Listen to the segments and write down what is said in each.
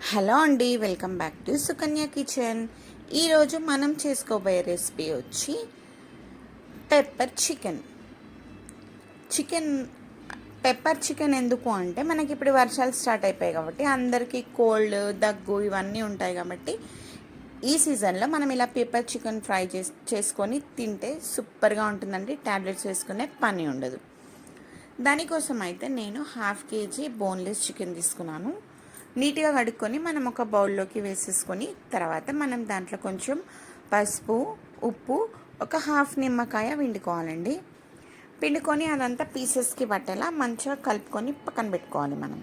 Hello అండి, welcome back to Sukanya kitchen. ఈరోజు మనం చేసుకోబోయే రెసిపీ వచ్చి pepper chicken. Chicken pepper chicken ఎందుకు అంటే మనకి ఇప్పుడు వర్షాలు స్టార్ట్ అయిపోయాయి కాబట్టి అందరికీ కోల్డ్, దగ్గు ఇవన్నీ ఉంటాయి కాబట్టి ఈ సీజన్లో మనం ఇలా పెప్పర్ చికెన్ ఫ్రై చేసుకొని తింటే సూపర్గా ఉంటుందండి. ట్యాబ్లెట్స్ వేసుకునే పని ఉండదు. దానికోసం అయితే నేను 1/2 kg బోన్లెస్ చికెన్ తీసుకున్నాను. నీట్గా కడుక్కొని మనం ఒక బౌల్లోకి వేసేసుకొని తర్వాత మనం దాంట్లో కొంచెం పసుపు, ఉప్పు, ఒక 1/2 నిమ్మకాయ పిండుకోవాలండి. పిండుకొని అదంతా పీసెస్కి పట్టేలా మంచిగా కలుపుకొని పక్కన పెట్టుకోవాలి. మనం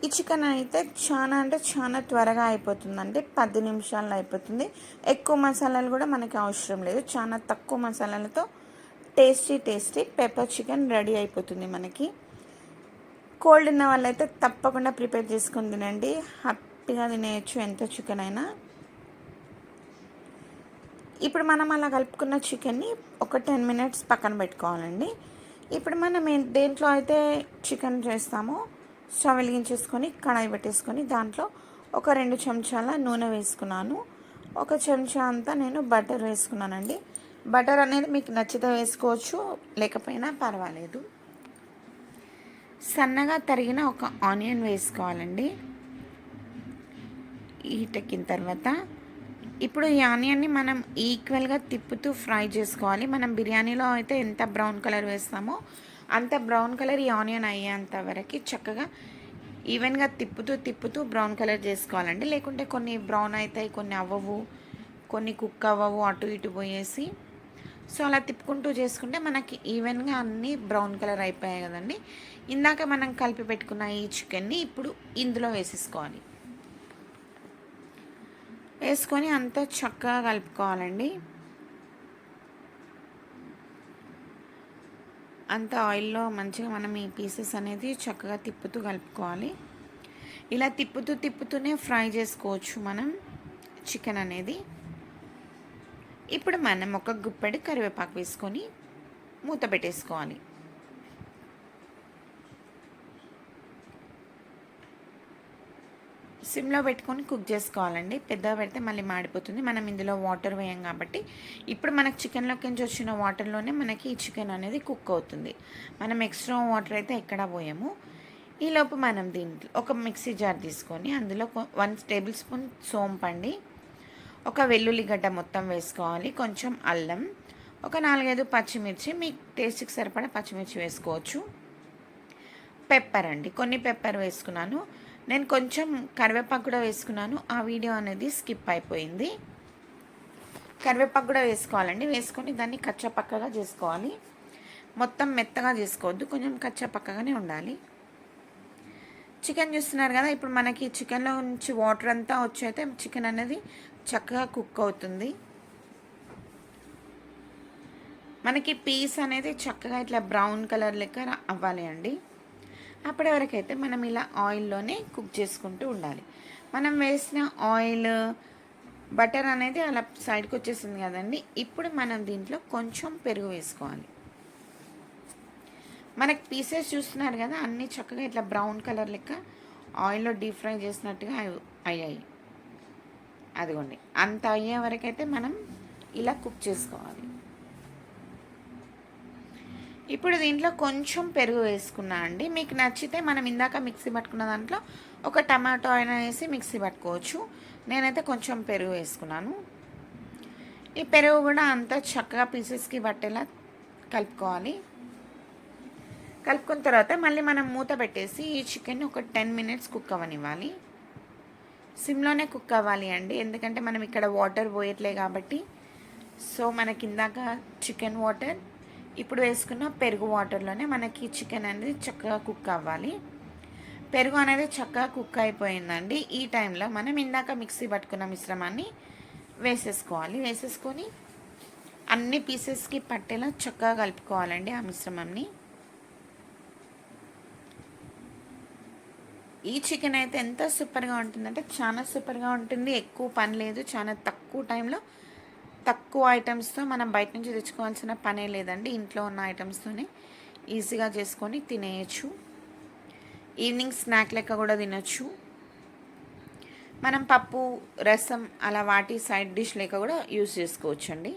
ఈ చికెన్ అయితే చాలా త్వరగా అయిపోతుందండి. 10 నిమిషాల్లో అయిపోతుంది. ఎక్కువ మసాలాలు కూడా మనకి అవసరం లేదు. చాలా తక్కువ మసాలాలతో టేస్టీ పెప్పర్ చికెన్ రెడీ అయిపోతుంది మనకి. కోల్డ్ ఉన్న వాళ్ళైతే తప్పకుండా ప్రిపేర్ చేసుకొని తినండి. హ్యాపీగా తినేయచ్చు ఎంత చికెన్ అయినా. ఇప్పుడు మనం అలా కలుపుకున్న చికెన్ని ఒక 10 minutes పక్కన పెట్టుకోవాలండి. ఇప్పుడు మనం దేంట్లో అయితే చికెన్ చేస్తామో స్టవ్ వెలిగించేసుకొని కడాయి పెట్టేసుకొని దాంట్లో ఒక 2 చెంచాల నూనె వేసుకున్నాను. ఒక చెంచా అంతా నేను బటర్ వేసుకున్నానండి. బటర్ అనేది మీకు నచ్చితే వేసుకోవచ్చు, లేకపోయినా పర్వాలేదు. సన్నగా తరిగిన ఒక ఆనియన్ వేసుకోవాలండి. హీట్ ఎక్కిన తర్వాత ఇప్పుడు ఈ ఆనియన్ని మనం ఈక్వల్గా తిప్పుతూ ఫ్రై చేసుకోవాలి. మనం బిర్యానీలో అయితే ఎంత బ్రౌన్ కలర్ వేస్తామో అంత బ్రౌన్ కలర్ ఈ ఆనియన్ అయ్యేంత వరకు చక్కగా ఈవెన్గా తిప్పుతూ బ్రౌన్ కలర్ చేసుకోవాలండి. లేకుంటే కొన్ని బ్రౌన్ అవుతాయి, కొన్ని అవ్వవు, కొన్ని కుక్ అవ్వవు, అటు ఇటు పోయేసి. సో అలా తిప్పుకుంటూ చేసుకుంటే మనకి ఈవెన్గా అన్నీ బ్రౌన్ కలర్ అయిపోయాయి కదండి. ఇందాక మనం కలిపి పెట్టుకున్న ఈ చికెన్ని ఇప్పుడు ఇందులో వేసేసుకోవాలి. వేసుకొని అంతా చక్కగా కలుపుకోవాలండి. అంత ఆయిల్లో మంచిగా మనం ఈ పీసెస్ అనేది చక్కగా తిప్పుతూ కలుపుకోవాలి. ఇలా తిప్పుతూనే ఫ్రై చేసుకోవచ్చు మనం చికెన్ అనేది. ఇప్పుడు మనం ఒక గుప్పెడు కరివేపాకు వేసుకొని మూత పెట్టేసుకోవాలి. సిమ్లో పెట్టుకొని కుక్ చేసుకోవాలండి. పెద్దగా పెడితే మళ్ళీ మాడిపోతుంది. మనం ఇందులో వాటర్ వేయం కాబట్టి ఇప్పుడు మనకు చికెన్లోకి నుంచి వచ్చిన వాటర్లోనే మనకి ఈ చికెన్ అనేది కుక్ అవుతుంది. మనం ఎక్స్ట్రా వాటర్ అయితే ఎక్కడా పోయాము. ఈలోపు మనం దీంట్లో ఒక మిక్సీ జార్ తీసుకొని అందులో 1 tablespoon సోంపండి, ఒక వెల్లుల్లిగడ్డ మొత్తం వేసుకోవాలి, కొంచెం అల్లం, ఒక 4-5 పచ్చిమిర్చి, మీ టేస్ట్కి సరిపడా పచ్చిమిర్చి వేసుకోవచ్చు. పెప్పర్ అండి, కొన్ని పెప్పర్ వేసుకున్నాను. నేను కొంచెం కరివేపాకు కూడా వేసుకున్నాను. ఆ వీడియో అనేది స్కిప్ అయిపోయింది. కరివేపాకు కూడా వేసుకోవాలండి. వేసుకొని దాన్ని కచ్చపక్కగా చేసుకోవాలి. మొత్తం మెత్తగా చేసుకోవద్దు, కొంచెం కచ్చపక్కగానే ఉండాలి. చికెన్ చూస్తున్నారు కదా, ఇప్పుడు మనకి చికెన్లో నుంచి వాటర్ అంతా వచ్చైతే చికెన్ అనేది చక్కగా కుక్ అవుతుంది. మనకి పీస్ అనేది చక్కగా ఇట్లా బ్రౌన్ కలర్ లెక్క అవ్వాలి అండి. అప్పటి వరకు అయితే మనం ఇలా ఆయిల్లోనే కుక్ చేసుకుంటూ ఉండాలి. మనం వేసిన ఆయిల్, బటర్ అనేది అలా సైడ్కి వచ్చేసింది కదండి. ఇప్పుడు మనం దీంట్లో కొంచెం పెరుగు వేసుకోవాలి. మనకి పీసెస్ చూస్తున్నారు కదా, అన్నీ చక్కగా ఇట్లా బ్రౌన్ కలర్ లెక్క ఆయిల్లో డీప్ ఫ్రై చేసినట్టుగా అయ్యాయి. అదిగోండి, అంత అయ్యే వరకైతే మనం ఇలా కుక్ చేసుకోవాలి. ఇప్పుడు దీంట్లో కొంచెం పెరుగు వేసుకున్నా అండి. మీకు నచ్చితే మనం ఇందాక మిక్సీ పట్టుకున్న దాంట్లో ఒక టమాటో అయినా వేసి మిక్సీ పట్టుకోవచ్చు. నేనైతే కొంచెం పెరుగు వేసుకున్నాను. ఈ పెరుగు కూడా అంతా చక్కగా పీసెస్కి పట్టేలా కలుపుకోవాలి. కలుపుకున్న తర్వాత మళ్ళీ మనం మూత పెట్టేసి ఈ చికెన్ని ఒక 10 minutes కుక్ అవ్వనివ్వాలి. సిమ్లోనే కుక్ అవ్వాలి అండి, ఎందుకంటే మనం ఇక్కడ వాటర్ పోయట్లే కాబట్టి. సో మనకి ఇందాక చికెన్ వాటర్, ఇప్పుడు వేసుకున్న పెరుగు వాటర్లోనే మనకి చికెన్ అనేది చక్కగా కుక్ అవ్వాలి. పెరుగు అనేది చక్కగా కుక్ అయిపోయిందండి. ఈ టైంలో మనం ఇందాక మిక్సీ పట్టుకున్న మిశ్రమాన్ని వేసేసుకోవాలి. వేసేసుకొని అన్ని పీసెస్కి పట్టేలా చక్కగా కలుపుకోవాలండి ఆ మిశ్రమాన్ని. ఈ చికెన్ అయితే ఎంత సూపర్గా ఉంటుందంటే చాలా సూపర్గా ఉంటుంది. ఎక్కువ పని లేదు, చాలా తక్కువ టైంలో తక్కువ ఐటమ్స్తో మనం బయట నుంచి తెచ్చుకోవాల్సిన పనే లేదండి. ఇంట్లో ఉన్న ఐటమ్స్తోనే ఈజీగా చేసుకొని తినేయచ్చు. ఈవినింగ్ స్నాక్ లెక్క కూడా తినొచ్చు. మనం పప్పు, రసం అలా వాటి సైడ్ డిష్ లెక్క కూడా యూస్ చేసుకోవచ్చండి.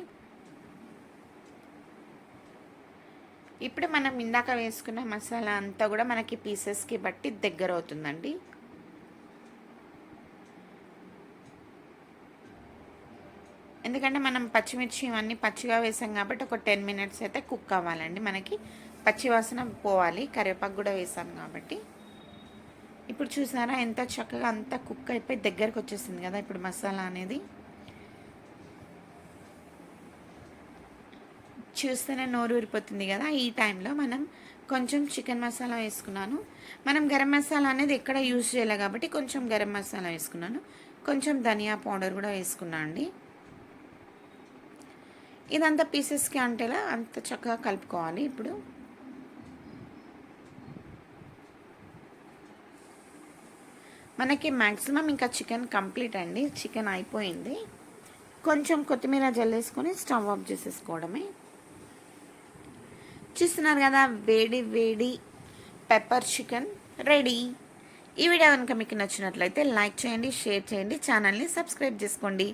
ఇప్పుడు మనం ఇందాక వేసుకున్న మసాలా అంతా కూడా మనకి పీసెస్కి బట్టి దగ్గర అవుతుందండి. ఎందుకంటే మనం పచ్చిమిర్చి ఇవన్నీ పచ్చిగా వేసాం కాబట్టి ఒక 10 మినిట్స్ అయితే కుక్ అవ్వాలండి. మనకి పచ్చి వాసన పోవాలి, కరివేపాకు కూడా వేసాం కాబట్టి. ఇప్పుడు చూసారా ఎంత చక్కగా అంతా కుక్ అయిపోయి దగ్గరకు వచ్చేసింది కదా ఇప్పుడు మసాలా అనేది. చూస్తేనే నోరు ఊరిపోతుంది కదా. ఈ టైంలో మనం కొంచెం చికెన్ మసాలా వేసుకున్నాను. మనం గరం మసాలా అనేది ఎక్కడ యూజ్ చేయలే కాబట్టి కొంచెం గరం మసాలా వేసుకున్నాను. కొంచెం ధనియా పౌడర్ కూడా వేసుకున్నాను అండి. ఇదంతా పీసెస్కి అంటేలా అంత చక్కగా కలుపుకోవాలి. ఇప్పుడు మనకి మ్యాక్సిమం ఇంకా చికెన్ కంప్లీట్ అండి. చికెన్ అయిపోయింది. కొంచెం కొత్తిమీర జల్లేసుకొని స్టవ్ ఆఫ్ చేసేసుకోవడమే. చూస్తున్నారు కదా వేడి వేడి పెప్పర్ చికెన్ రెడీ. ఈ వీడియో కనుక మీకు నచ్చినట్లయితే లైక్ చేయండి, షేర్ చేయండి, ఛానల్ని సబ్స్క్రైబ్ చేసుకోండి.